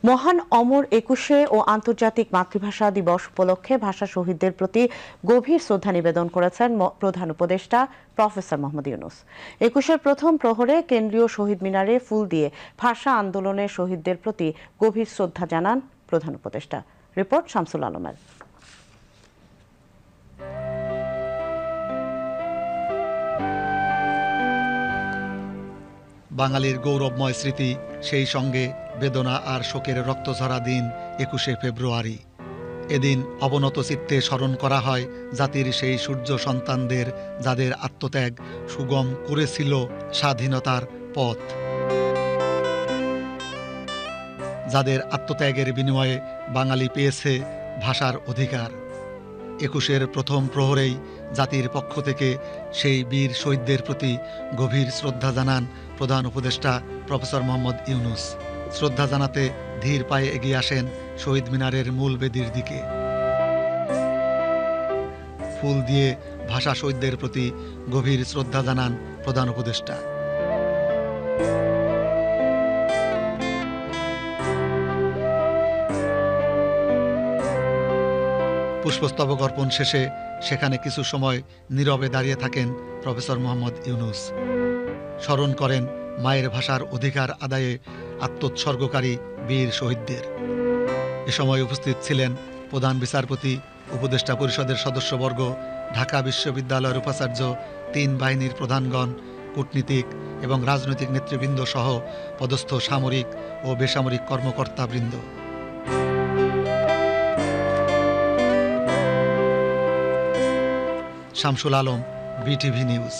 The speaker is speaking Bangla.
মহান অমর ২১শে ও আন্তর্জাতিক মাতৃভাষা দিবস উপলক্ষে ভাষা শহীদদের প্রতি গভীর শ্রদ্ধা নিবেদন করেছেন প্রধান উপদেষ্টা প্রফেসর মোহাম্মদ ইউনূস। ২১-এর প্রথম প্রহরে কেন্দ্রীয় শহীদ মিনারে ফুল দিয়ে ভাষা আন্দোলনের শহীদদের প্রতি গভীর শ্রদ্ধা জানান প্রধান উপদেষ্টা। রিপোর্ট শামসুল আলমের। বাঙালির গৌরবময় স্মৃতি, সেই সঙ্গে বেদনা আর শোকের রক্তঝরা দিন ২১শে ফেব্রুয়ারি। এদিন অবনত চিত্তে স্মরণ করা হয় জাতির সেই সূর্য সন্তানদের, যাদের আত্মত্যাগ সুগম করেছিল স্বাধীনতার পথ, যাদের আত্মত্যাগের বিনিময়ে বাঙালি পেয়েছে ভাষার অধিকার। ২১-এর প্রথম প্রহরেই জাতির পক্ষ থেকে সেই বীর শহীদদের প্রতি গভীর শ্রদ্ধা জানান প্রধান উপদেষ্টা প্রফেসর মোহাম্মদ ইউনূস। শ্রদ্ধা জানাতে ধীর পায়ে এগিয়ে আসেন শহীদ মিনারের মূল বেদির দিকে। ফুল দিয়ে ভাষা শহীদদের প্রতি গভীর শ্রদ্ধা জানান প্রধান উপদেষ্টা। পুষ্পস্তবক অর্পণ শেষে সেখানে কিছু সময় নীরবে দাঁড়িয়ে থাকেন প্রফেসর মোহাম্মদ ইউনূস। স্মরণ করেন মায়ের ভাষার অধিকার আদায়ে আত্মোৎসর্গকারী বীর শহীদদের। এ সময় উপস্থিত ছিলেন প্রধান বিচারপতি, উপদেষ্টা পরিষদের সদস্যবর্গ, ঢাকা বিশ্ববিদ্যালয়ের উপাচার্য, ৩ বাহিনীর প্রধানগণ, কূটনীতিক এবং রাজনৈতিক নেতৃবৃন্দ সহ পদস্থ সামরিক ও বেসামরিক কর্মকর্তাবৃন্দ। Shamsul Alam, BTV news.